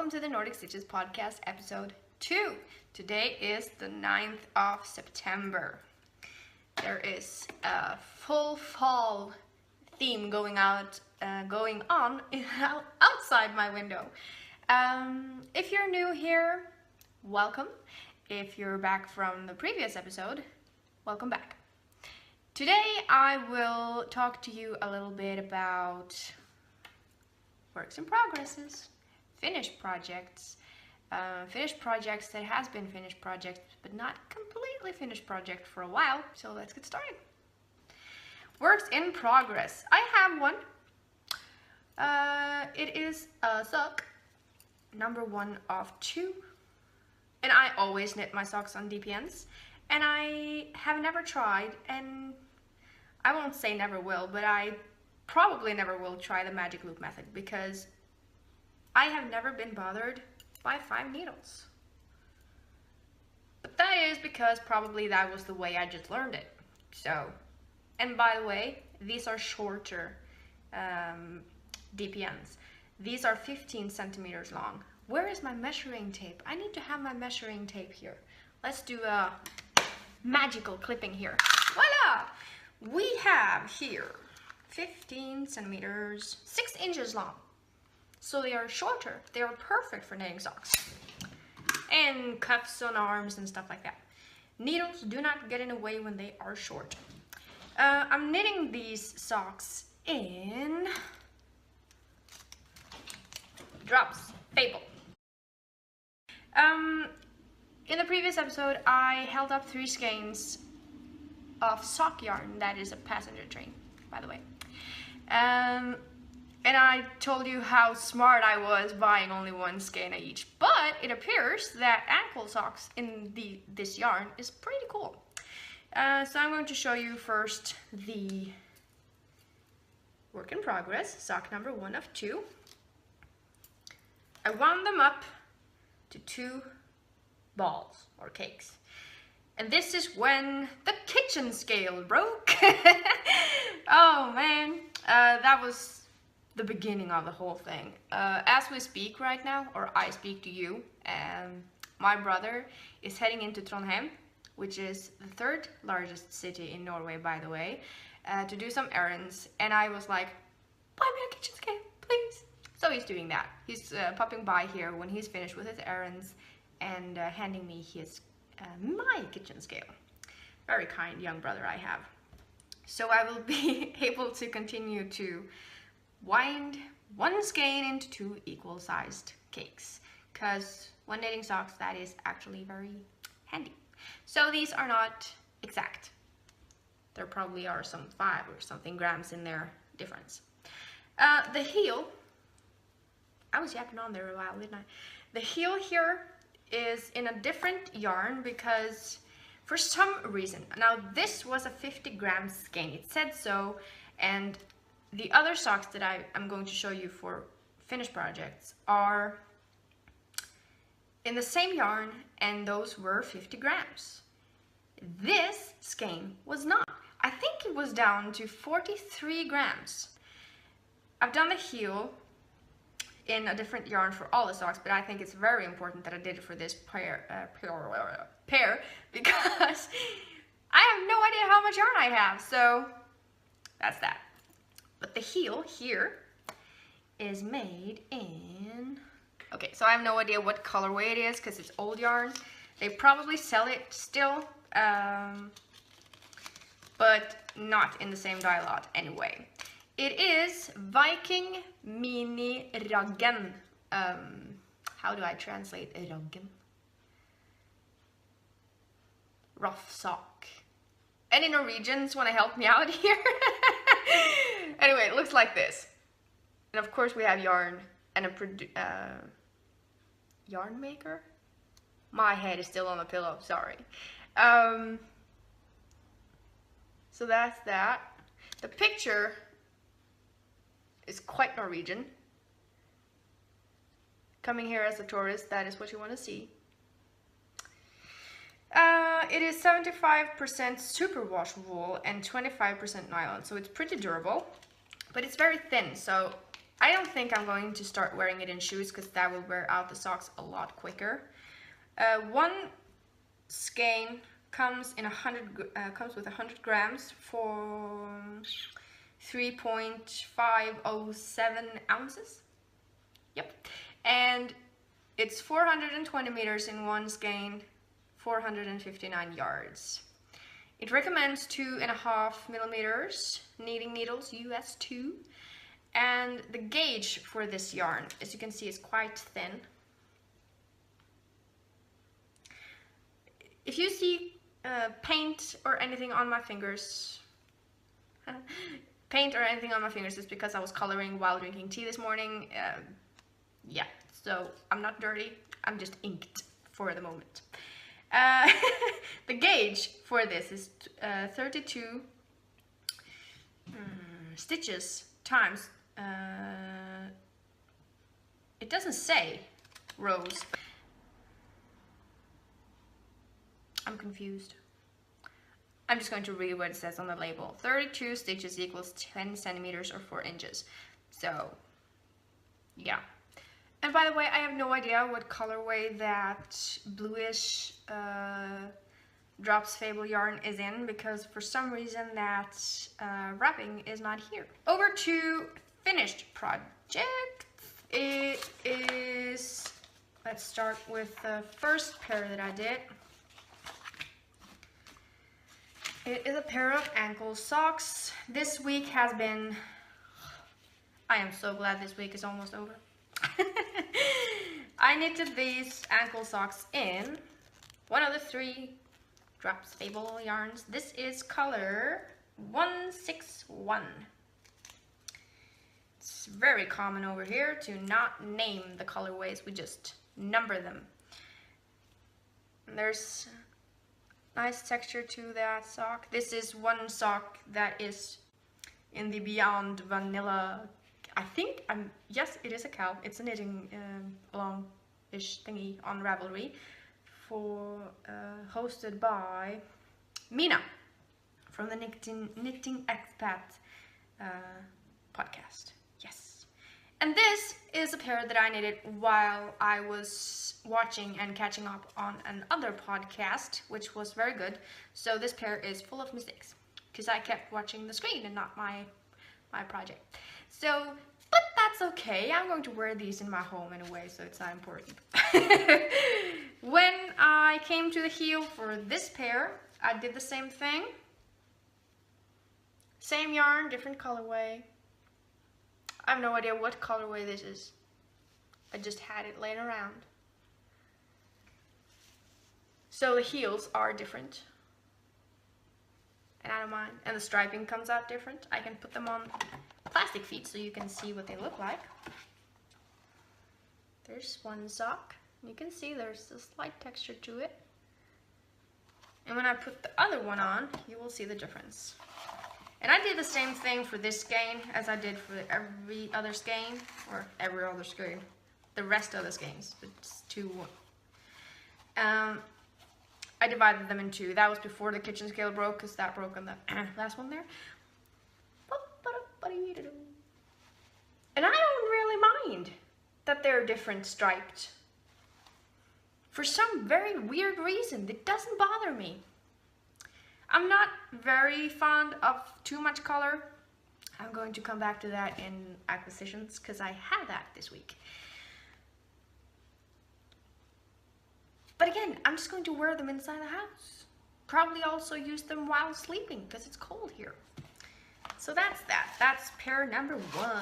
welcome to the Nordic Stitches podcast episode 2. Today is the 9th of September. There is a full fall theme going on outside my window. If you're new here, welcome. If you're back from the previous episode, welcome back. Today I will talk to you a little bit about works in progresses, finished projects that has been finished projects, but not completely finished project for a while. So let's get started. Works in progress. I have one. It is a sock, number 1 of 2. And I always knit my socks on DPNs. And I have never tried, and I won't say never will, but I probably never will try the magic loop method because I have never been bothered by 5 needles. But that is because probably that was the way I just learned it. So, and by the way, these are shorter DPNs. These are 15 centimeters long. Where is my measuring tape? I need to have my measuring tape here. Let's do a magical clipping here. Voila! We have here 15 centimeters, 6 inches long. So they are shorter. They are perfect for knitting socks. And cuffs on arms and stuff like that. Needles do not get in the way when they are short. I'm knitting these socks in Drops Fable. In the previous episode, I held up 3 skeins of sock yarn. That is a passenger train, by the way. And I told you how smart I was buying only 1 skein of each. But it appears that ankle socks in this yarn is pretty cool. So I'm going to show you first the work in progress, sock number 1 of 2. I wound them up to 2 balls or cakes. And this is when the kitchen scale broke. Oh man, that was the beginning of the whole thing. As we speak right now, or I speak to you, my brother is heading into Trondheim, which is the 3rd largest city in Norway, by the way, to do some errands. And I was like, buy me a kitchen scale, please. So he's doing that. He's popping by here when he's finished with his errands and handing me his my kitchen scale. Very kind young brother I have. So I will be able to continue to wind 1 skein into 2 equal-sized cakes, because when knitting socks that is actually very handy. So these are not exact. There probably are some 5 or something grams in their difference. The heel, I was yapping on there a while, didn't I? The heel here is in a different yarn because for some reason, now this was a 50 gram skein, it said so, and the other socks that I'm going to show you for finished projects are in the same yarn, and those were 50 grams. This skein was not. I think it was down to 43 grams. I've done the heel in a different yarn for all the socks, but I think it's very important that I did it for this pair because I have no idea how much yarn I have, so that's that. But the heel here is made in, okay, so I have no idea what colorway it is because it's old yarn. They probably sell it still, but not in the same dye lot anyway. It is Viking Mini Raggen. How do I translate Raggen? Rough sock. Any Norwegians want to help me out here? Anyway, it looks like this. And of course we have yarn and a yarn maker. My head is still on the pillow, sorry. So that's that. The picture is quite Norwegian. Coming here as a tourist, that is what you want to see. It is 75% superwash wool and 25% nylon, so it's pretty durable, but it's very thin, so I don't think I'm going to start wearing it in shoes because that will wear out the socks a lot quicker. One skein comes in comes with 100 grams for 3.507 ounces. Yep. And it's 420 meters in one skein, 459 yards. It recommends 2.5 millimeters knitting needles, US 2. And the gauge for this yarn, as you can see, is quite thin. If you see paint or anything on my fingers, it's because I was coloring while drinking tea this morning. Yeah, so I'm not dirty, I'm just inked for the moment. The gauge for this is 32 stitches times, it doesn't say rows. I'm confused. I'm just going to read what it says on the label. 32 stitches equals 10 centimeters or 4 inches. So, yeah. And by the way, I have no idea what colorway that bluish Drops Fable yarn is in, because for some reason that wrapping is not here. Over to finished project. It is, let's start with the first pair that I did. It is a pair of ankle socks. This week has been, I am so glad this week is almost over. I knitted these ankle socks in one of the 3 Drops Fable yarns. This is color 161. It's very common over here to not name the colorways, we just number them. And there's nice texture to that sock. This is one sock that is in the Beyond Vanilla, I think, yes, it is a cow. It's a knitting long-ish thingy on Ravelry, hosted by Mina from the Knitting Expat podcast. Yes. And this is a pair that I knitted while I was watching and catching up on another podcast, which was very good. So this pair is full of mistakes because I kept watching the screen and not my project. So, but that's okay. I'm going to wear these in my home anyway, so it's not important. When I came to the heel for this pair, I did the same thing. Same yarn, different colorway. I have no idea what colorway this is. I just had it laying around. So the heels are different. And I don't mind. And the striping comes out different. I can put them on plastic feet so you can see what they look like. There's one sock. You can see there's a slight texture to it. And when I put the other one on, you will see the difference. And I did the same thing for this skein as I did for every other skein, or every other skein, the rest of the skeins. It's 2. I divided them in 2. That was before the kitchen scale broke, because that broke on the last one there. And I don't really mind that they're different striped. For some very weird reason, it doesn't bother me. I'm not very fond of too much color. I'm going to come back to that in acquisitions because I had that this week. But again, I'm just going to wear them inside the house. Probably also use them while sleeping because it's cold here. So that's that. That's pair number 1.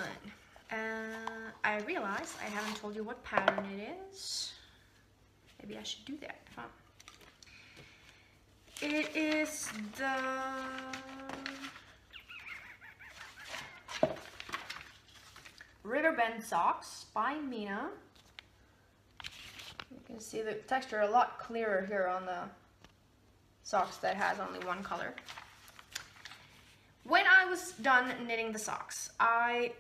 I realize I haven't told you what pattern it is. Maybe I should do that, huh? It is the Riverbend Socks by Mina. You can see the texture a lot clearer here on the socks that has only one color. When I was done knitting the socks, I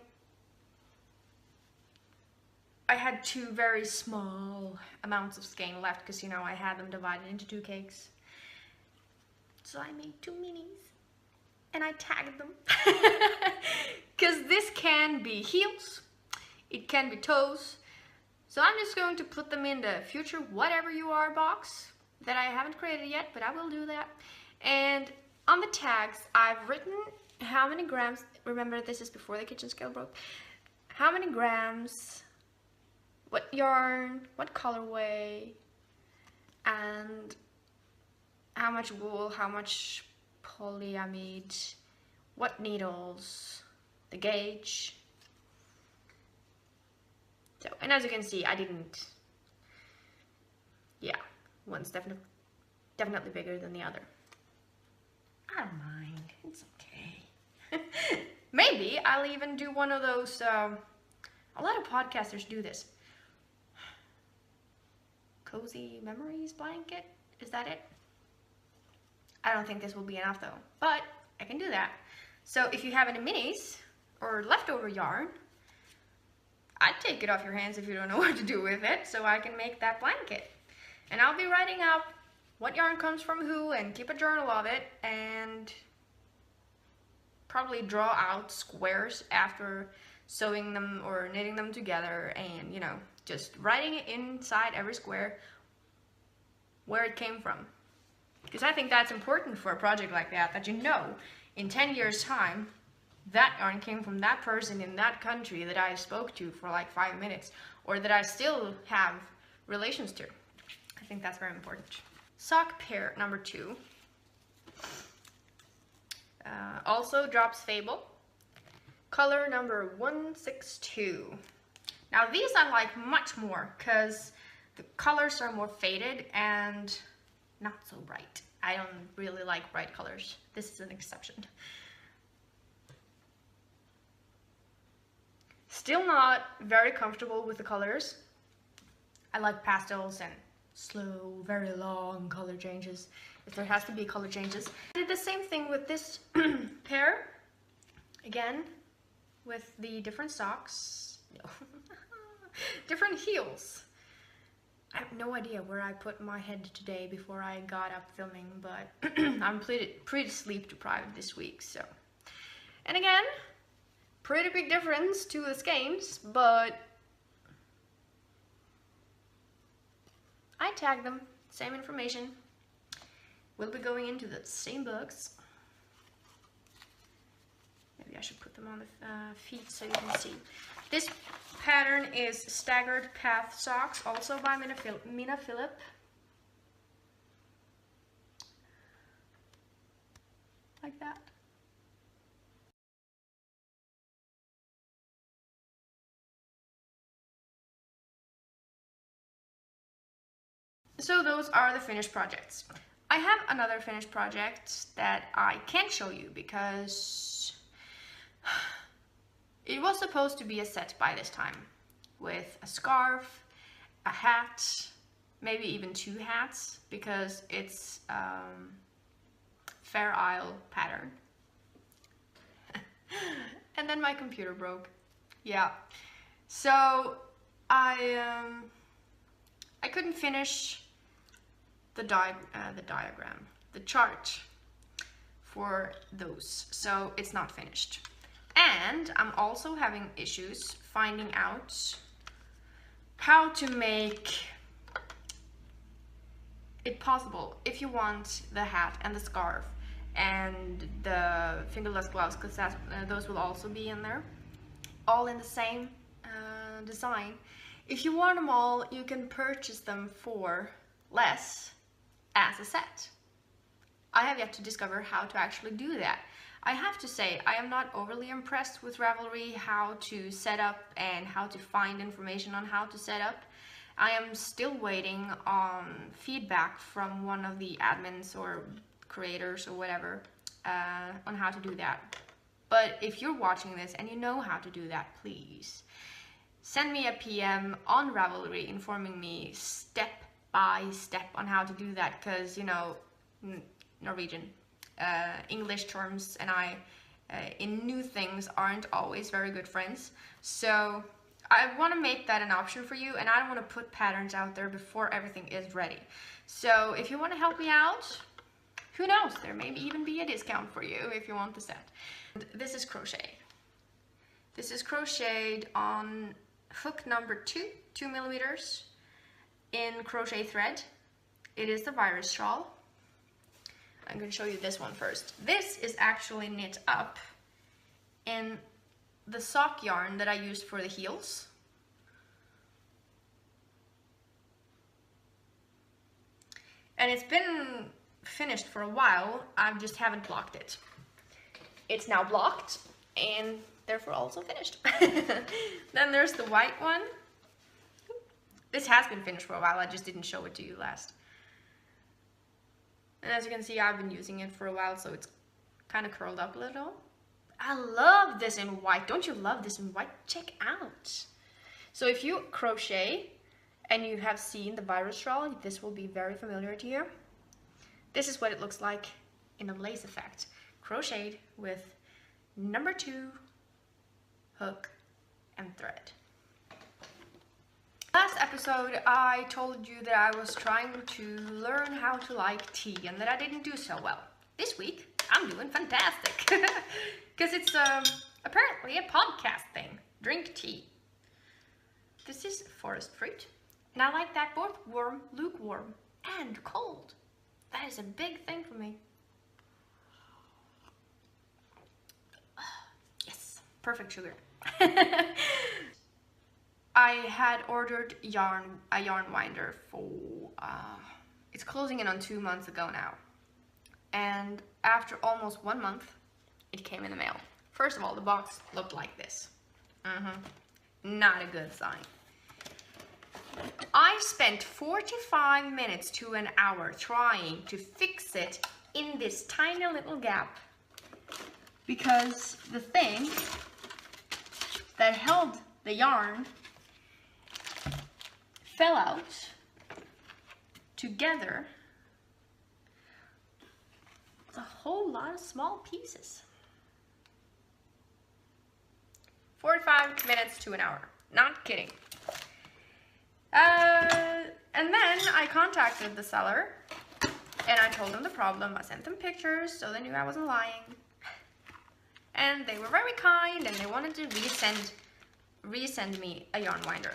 had 2 very small amounts of skein left because, you know, I had them divided into 2 cakes. So I made 2 minis and I tagged them because this can be heels, it can be toes. So I'm just going to put them in the future whatever you are box that I haven't created yet, but I will do that. And on the tags, I've written how many grams, remember this is before the kitchen scale broke, how many grams, what yarn, what colorway, and how much wool, how much polyamide, what needles, the gauge. So, and as you can see, I didn't, yeah, one's definitely bigger than the other. I don't mind, it's okay. Maybe I'll even do one of those, a lot of podcasters do this. Cozy memories blanket, is that it? I don't think this will be enough though, but I can do that. So if you have any minis or leftover yarn, I'd take it off your hands if you don't know what to do with it, so I can make that blanket. And I'll be writing out what yarn comes from who and keep a journal of it, and probably draw out squares after sewing them or knitting them together, and you know, just writing it inside every square where it came from. Because I think that's important for a project like that, that you know in 10 years time that yarn came from that person in that country that I spoke to for like 5 minutes, or that I still have relations to. I think that's very important. Sock pair number 2. Also Drops Fable. Color number 162. Now these I like much more because the colors are more faded and not so bright. I don't really like bright colors. This is an exception. Still not very comfortable with the colors. I like pastels and slow, very long color changes, if there has to be color changes. I did the same thing with this pair, again, with the different socks, no. Different heels. I have no idea where I put my head today before I got up filming, but I'm pretty sleep deprived this week, so. And again, pretty big difference to the skeins, but I tagged them, same information. We'll be going into the same books. Maybe I should put them on the feet so you can see. This pattern is Staggered Path Socks, also by Mina Phillip. Like that. So those are the finished projects. I have another finished project that I can't show you because it was supposed to be a set by this time with a scarf, a hat, maybe even 2 hats because it's Fair Isle pattern. And then my computer broke. Yeah. So I couldn't finish the chart for those, so it's not finished. And I'm also having issues finding out how to make it possible if you want the hat and the scarf and the fingerless gloves, because those will also be in there, all in the same design. If you want them all, you can purchase them for less as a set. I have yet to discover how to actually do that. I have to say, I am not overly impressed with Ravelry, how to set up and how to find information on how to set up. I am still waiting on feedback from one of the admins or creators or whatever on how to do that. But if you're watching this and you know how to do that, please send me a PM on Ravelry informing me step by step on how to do that, because you know, Norwegian, English terms and I in new things aren't always very good friends. So I want to make that an option for you, and I don't want to put patterns out there before everything is ready. So if you want to help me out, who knows, there may even be a discount for you if you want the set. This is crochet. This is crocheted on hook number 2 millimeters in crochet thread. It is the virus shawl. I'm going to show you this one first. This is actually knit up in the sock yarn that I used for the heels. And it's been finished for a while, I just haven't blocked it. It's now blocked and therefore also finished. Then there's the white one. This has been finished for a while, I just didn't show it to you last. And as you can see, I've been using it for a while, so it's kind of curled up a little. I love this in white. Don't you love this in white? Check out. So if you crochet and you have seen the virus shawl, this will be very familiar to you. This is what it looks like in a lace effect. Crocheted with number 2 hook and thread. Last episode I told you that I was trying to learn how to like tea and that I didn't do so well. This week I'm doing fantastic because it's apparently a podcast thing. Drink tea. This is forest fruit and I like that both warm, lukewarm and cold. That is a big thing for me. Yes, perfect sugar. I had ordered a yarn winder for, it's closing in on 2 months ago now. And after almost 1 month, it came in the mail. First of all, the box looked like this. Not a good sign. I spent 45 minutes to an hour trying to fix it in this tiny little gap. Because the thing that held the yarn fell out together with a whole lot of small pieces. 45 minutes to an hour. Not kidding. And then I contacted the seller and I told them the problem. I sent them pictures so they knew I wasn't lying. And they were very kind and they wanted to resend me a yarn winder,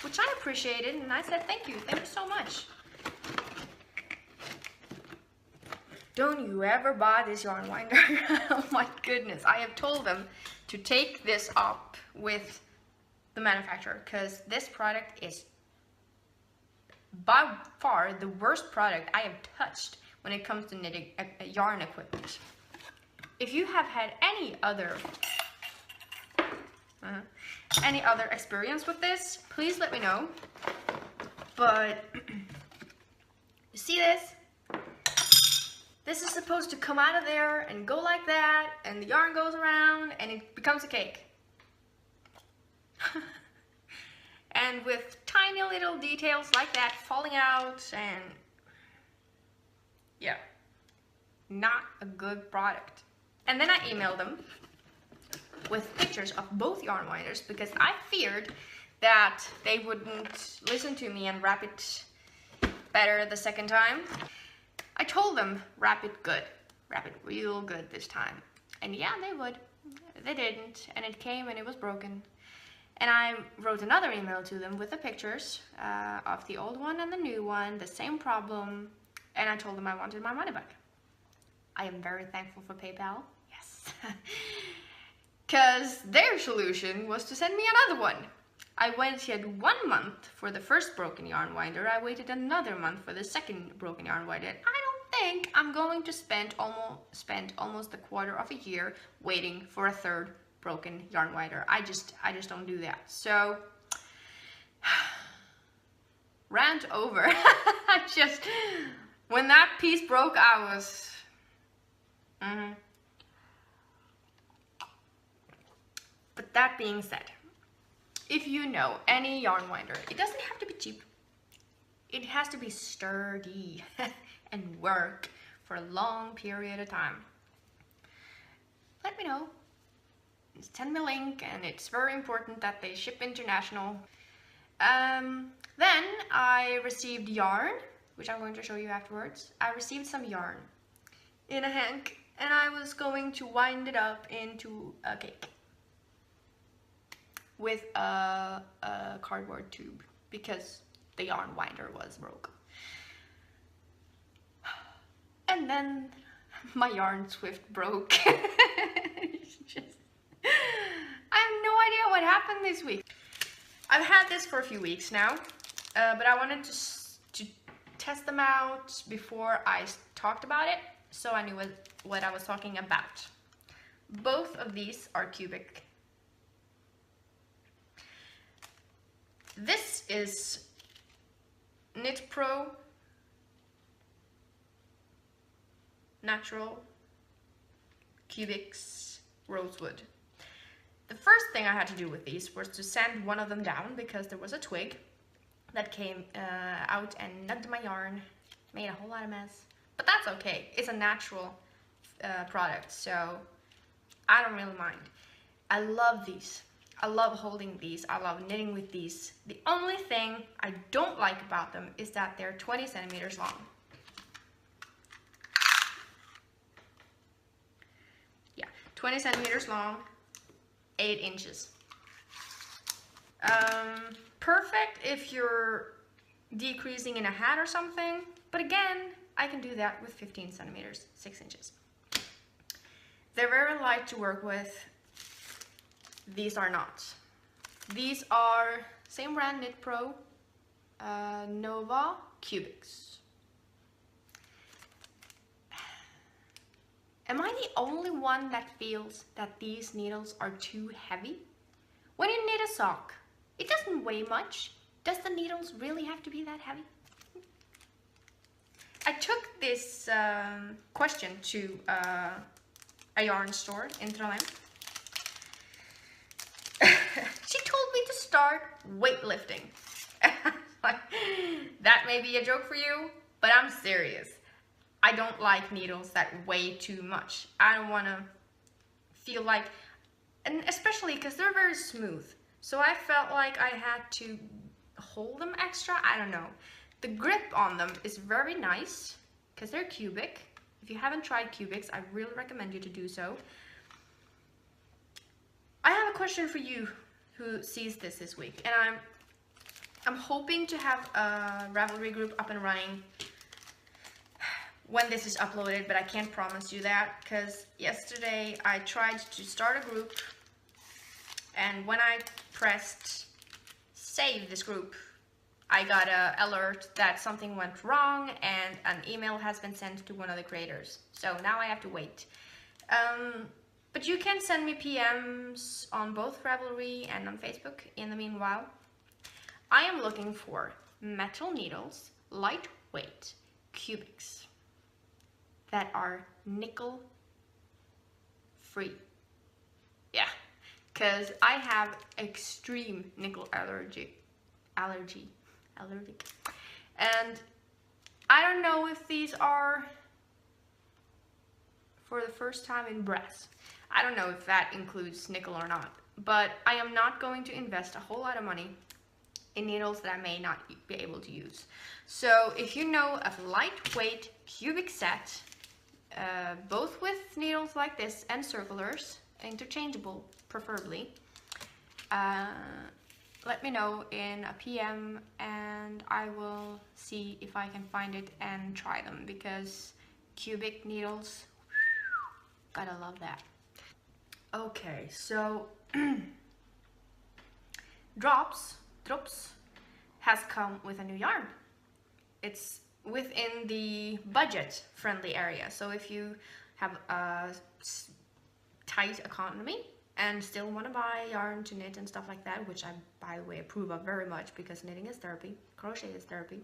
which I appreciated, and I said thank you so much. Don't you ever buy this yarn winder. Oh my goodness, I have told them to take this up with the manufacturer because this product is by far the worst product I have touched when it comes to knitting yarn equipment. If you have had any other experience with this, please let me know. But you see this? This is supposed to come out of there and go like that, and the yarn goes around and it becomes a cake. And with tiny little details like that falling out, and yeah, not a good product. And then I emailed them with pictures of both yarn winders because I feared that they wouldn't listen to me and wrap it better the second time. I told them wrap it good, wrap it real good this time. And yeah, they would. They didn't, and it came and it was broken. And I wrote another email to them with the pictures of the old one and the new one, the same problem, and I told them I wanted my money back. I am very thankful for PayPal, yes. Because their solution was to send me another one. I waited 1 month for the first broken yarn winder. I waited another month for the second broken yarn winder. I don't think I'm going to spend almost a quarter of a year waiting for a third broken yarn winder. I just don't do that. So rant over. When that piece broke, I was But that being said, if you know any yarn winder, it doesn't have to be cheap. It has to be sturdy and work for a long period of time. Let me know. Send me a link, and it's very important that they ship international. Then I received yarn, which I'm going to show you afterwards. I received some yarn in a hank, and I was going to wind it up into a cake. with a cardboard tube because the yarn winder was broke. And then my yarn Swift broke. I have no idea what happened this week. I've had this for a few weeks now, but I wanted to test them out before I talked about it, so I knew what I was talking about. Both of these are cubic. This is Knit Pro Natural Cubics Rosewood. The first thing I had to do with these was to sand one of them down because there was a twig that came out and nugged my yarn, made a whole lot of mess. But that's okay, it's a natural product, so I don't really mind. I love these. I love holding these. I love knitting with these. The only thing I don't like about them is that they're 20 centimeters long. Yeah, 20 centimeters long, 8 inches. Perfect if you're decreasing in a hat or something, but again, I can do that with 15 centimeters, 6 inches. They're very light to work with. These are not. These are same brand, Knit Pro, Nova Cubics. Am I the only one that feels that these needles are too heavy? When you knit a sock, it doesn't weigh much. Does the needles really have to be that heavy? I took this question to a yarn store in Trondheim. She told me to start weightlifting. That may be a joke for you, but I'm serious. I don't like needles that weigh too much. I don't want to feel like, and especially because they're very smooth. So I felt like I had to hold them extra. I don't know. The grip on them is very nice because they're cubic. If you haven't tried cubics, I really recommend you to do so. I have a question for you who sees this week, and I'm hoping to have a Ravelry group up and running when this is uploaded, but I can't promise you that because yesterday I tried to start a group, and when I pressed save this group, I got an alert that something went wrong and an email has been sent to one of the creators. So now I have to wait. But you can send me PMs on both Ravelry and on Facebook in the meanwhile. I am looking for metal needles, lightweight cubics that are nickel free. Yeah, because I have extreme nickel allergic. And I don't know if these are for the first time in brass. I don't know if that includes nickel or not, but I am not going to invest a whole lot of money in needles that I may not be able to use. So if you know of a lightweight cubic set, both with needles like this and circulars, interchangeable preferably, let me know in a PM and I will see if I can find it and try them, because cubic needles, gotta love that. Okay, so Drops has come with a new yarn. It's within the budget friendly area, so if you have a tight economy and still want to buy yarn to knit and stuff like that, which I, by the way, approve of very much because knitting is therapy, crochet is therapy,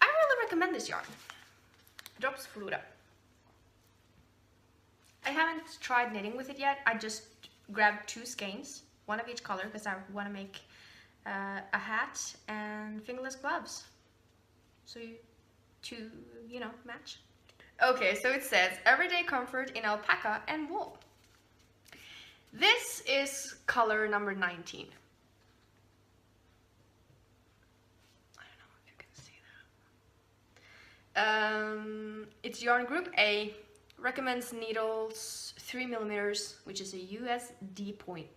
I really recommend this yarn, Drops Flora. I haven't tried knitting with it yet. I just grabbed 2 skeins, one of each color, because I want to make a hat and fingerless gloves, so you know, match. Okay, so it says everyday comfort in alpaca and wool. This is color number 19. I don't know if you can see that. It's yarn group A, Recommends needles 3 millimeters, which is a US D point,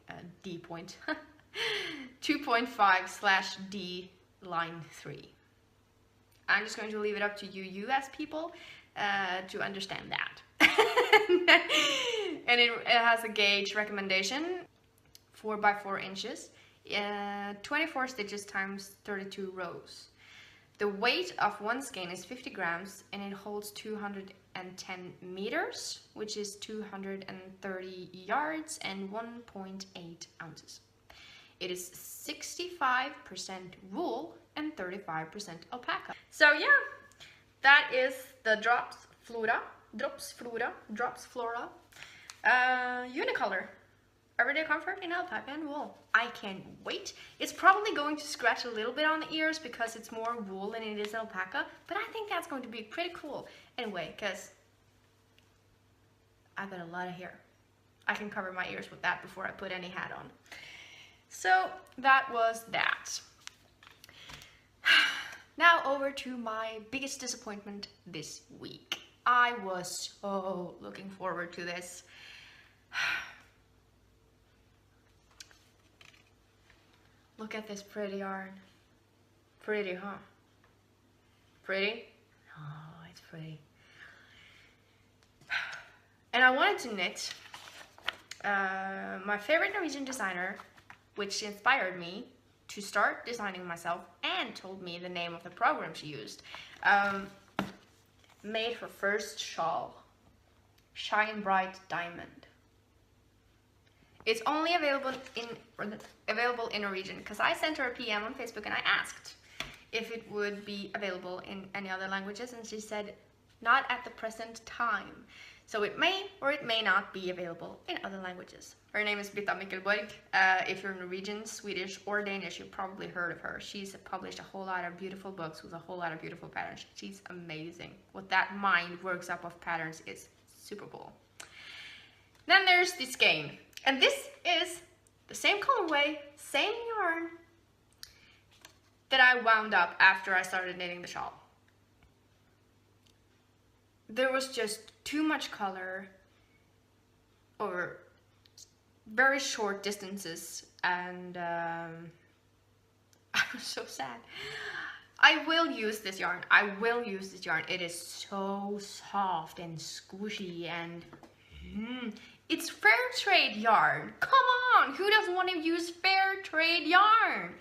2.5/D line 3. I'm just going to leave it up to you US people to understand that. And it has a gauge recommendation, 4 by 4 inches, 24 stitches times 32 rows. The weight of one skein is 50 grams and it holds 210 meters, which is 230 yards and 1.8 ounces. It is 65% wool and 35% alpaca. So yeah, that is the Drops Flora Unicolor. Everyday comfort in alpaca and wool. I can't wait. It's probably going to scratch a little bit on the ears because it's more wool than it is alpaca, but I think that's going to be pretty cool anyway, because I've got a lot of hair. I can cover my ears with that before I put any hat on. So that was that. Now over to my biggest disappointment this week. I was so looking forward to this. Look at this pretty yarn. Pretty, huh? Pretty? Oh, it's pretty. And I wanted to knit my favorite Norwegian designer, which inspired me to start designing myself and told me the name of the program she used. Made her first shawl, Shine Bright Diamond. It's only available in Norwegian because I sent her a PM on Facebook and I asked if it would be available in any other languages, and she said not at the present time. So it may or it may not be available in other languages. Her name is Britta Mikkelborg. If you're Norwegian, Swedish, or Danish, you've probably heard of her. She's published a whole lot of beautiful books with a whole lot of beautiful patterns. She's amazing. What that mind works up of patterns is super cool. Then there's the skein. And this is the same colorway, same yarn that I wound up after I started knitting the shawl. There was just too much color over very short distances, and I was so sad. I will use this yarn. I will use this yarn. It is so soft and squishy and it's fair trade yarn. Come on, who doesn't want to use fair trade yarn?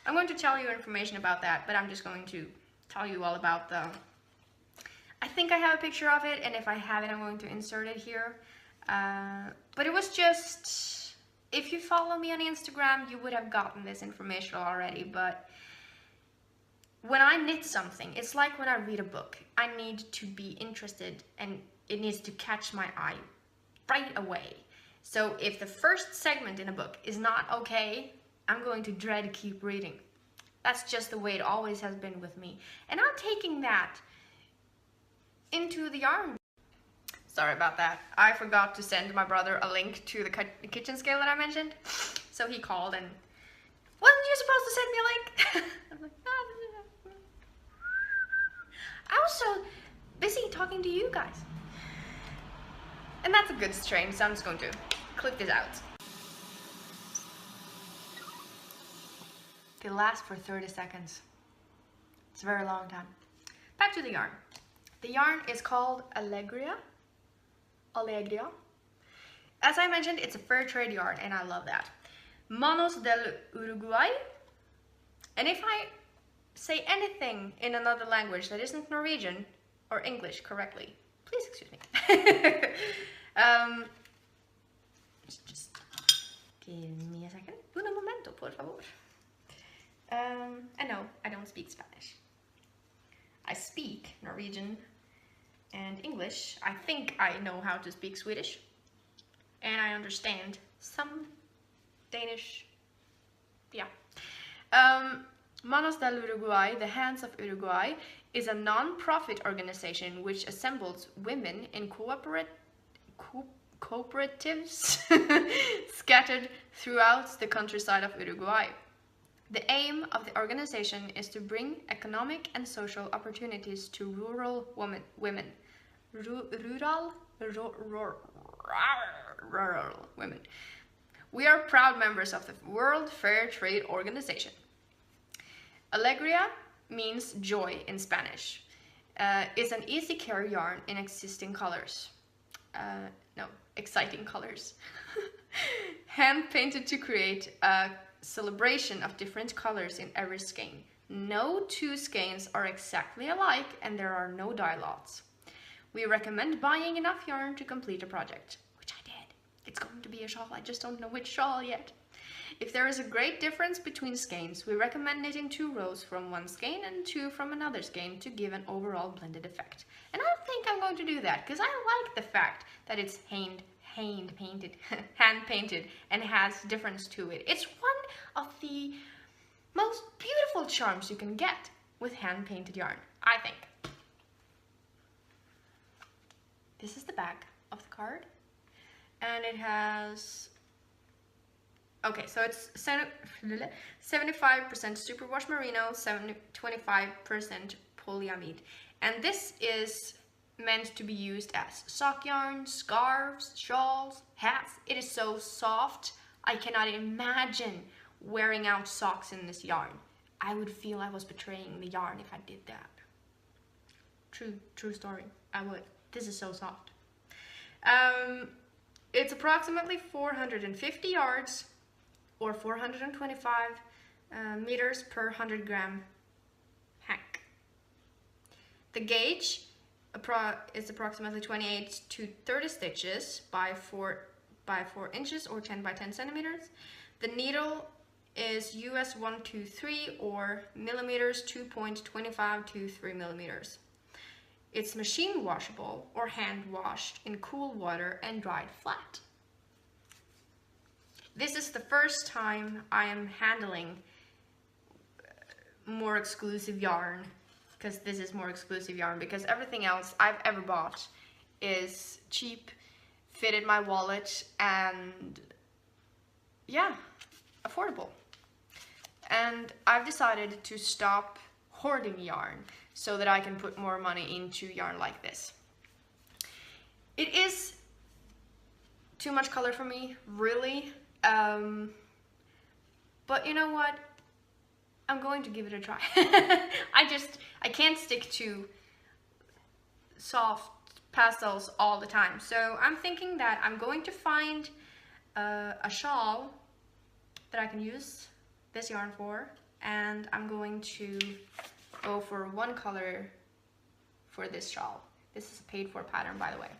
I'm going to tell you information about that, but I'm just going to tell you all about the... I think I have a picture of it, and if I have it, I'm going to insert it here. But it was just... If you follow me on Instagram, you would have gotten this information already, but when I knit something, it's like when I read a book. I need to be interested, and it needs to catch my eye right away. So if the first segment in a book is not okay, I'm going to dread to keep reading. That's just the way it always has been with me. And I'm taking that into the yarn. Sorry about that. I forgot to send my brother a link to the kitchen scale that I mentioned. So he called and, wasn't you supposed to send me a link? I'm like, oh. I was so busy talking to you guys. And that's a good strain, so I'm just going to clip this out. They last for 30 seconds. It's a very long time. Back to the yarn. The yarn is called Allegria. As I mentioned, it's a fair trade yarn, and I love that. Manos del Uruguay. And if I say anything in another language that isn't Norwegian or English correctly, please excuse me. Just give me a second. Un momento, por favor. And no, I don't speak Spanish. I speak Norwegian and English. I think I know how to speak Swedish. And I understand some Danish. Yeah. Manos del Uruguay, the Hands of Uruguay, is a non-profit organization which assembles women in cooperatives scattered throughout the countryside of Uruguay. The aim of the organization is to bring economic and social opportunities to rural women. Rural women. We are proud members of the World Fair Trade Organization. Alegria means joy in Spanish. Is an easy care yarn in existing colors. Exciting colors. Hand painted to create a celebration of different colors in every skein. No two skeins are exactly alike and there are no dye lots. We recommend buying enough yarn to complete a project, which I did. It's going to be a shawl, I just don't know which shawl yet. If there is a great difference between skeins, we recommend knitting 2 rows from one skein and 2 from another skein to give an overall blended effect. And I think I'm going to do that because I like the fact that it's hand painted and has difference to it. It's one of the most beautiful charms you can get with hand painted yarn, I think. This is the back of the card, and it has, okay, so it's 75% superwash merino, 25% polyamide, and this is meant to be used as sock yarn, scarves, shawls, hats. It is so soft, I cannot imagine wearing out socks in this yarn. I would feel I was betraying the yarn if I did that. True story, I would. This is so soft. It's approximately 450 yards or 425 meters per 100 gram hank. The gauge is approximately 28 to 30 stitches by 4 inches or 10 by 10 centimeters. The needle is US 123 or millimeters 2.25 to 3 millimeters. It's machine washable or hand washed in cool water and dried flat. This is the first time I am handling more exclusive yarn, because this is more exclusive yarn, because everything else I've ever bought is cheap, fitted my wallet, and yeah, affordable. And I've decided to stop hoarding yarn so that I can put more money into yarn like this. It is too much color for me, really, but you know what? I'm going to give it a try. I can't stick to soft pastels all the time. So I'm thinking that I'm going to find a shawl that I can use this yarn for, and I'm going to go for one color for this shawl. This is a paid for pattern, by the way.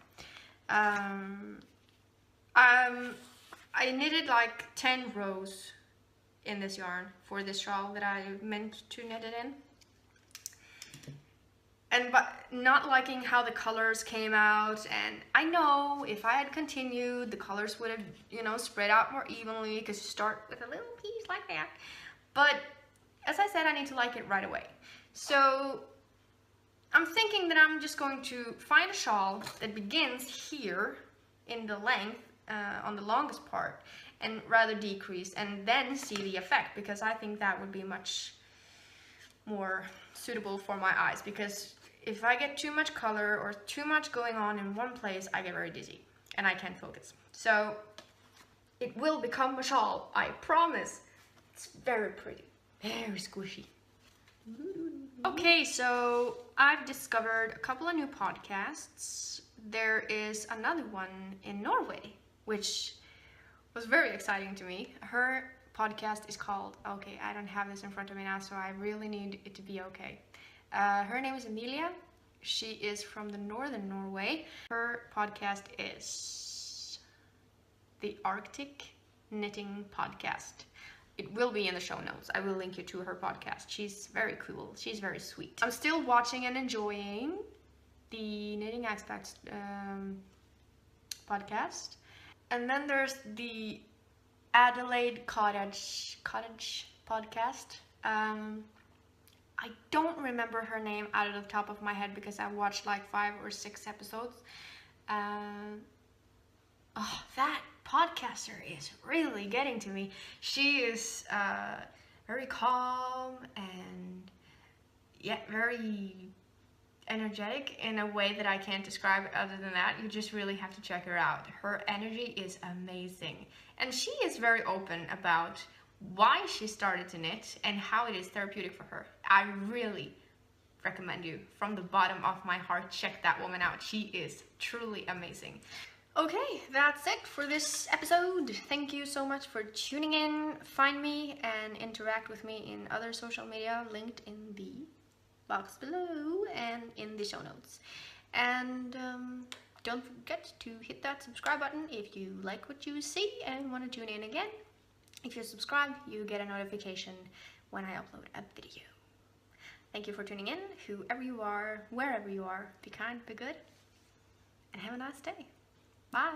I knitted like 10 rows in this yarn for this shawl that I meant to knit it in. And but not liking how the colors came out, and I know if I had continued, the colors would have, you know, spread out more evenly, because you start with a little piece like that. But as I said, I need to like it right away. So I'm thinking that I'm just going to find a shawl that begins here in the length, on the longest part, and rather decrease, and then see the effect, because I think that would be much more suitable for my eyes, because if I get too much color or too much going on in one place, I get very dizzy and I can't focus. So it will become a shawl, I promise. It's very pretty, very squishy. Okay, so I've discovered a couple of new podcasts. There is another one in Norway, which was very exciting to me. Her podcast is called, okay, I don't have this in front of me now, so I really need it to be okay. Her name is Emilia. She is from the northern Norway. Her podcast is the Arctic Knitting Podcast. It will be in the show notes. I will link you to her podcast. She's very cool. She's very sweet. I'm still watching and enjoying the Knitting Aspects podcast. And then there's the Adelaide Cottage podcast. I don't remember her name out of the top of my head because I watched like 5 or 6 episodes. Oh, that podcaster is really getting to me. She is very calm and yet very energetic in a way that I can't describe it other than that. You just really have to check her out. Her energy is amazing. And she is very open about why she started to knit and how it is therapeutic for her. I really recommend you from the bottom of my heart, check that woman out. She is truly amazing. Okay, that's it for this episode. Thank you so much for tuning in. Find me and interact with me in other social media linked in the box below and in the show notes. And don't forget to hit that subscribe button if you like what you see and want to tune in again. If you subscribe, you get a notification when I upload a video. Thank you for tuning in, whoever you are, wherever you are. Be kind, be good, and have a nice day. Bye!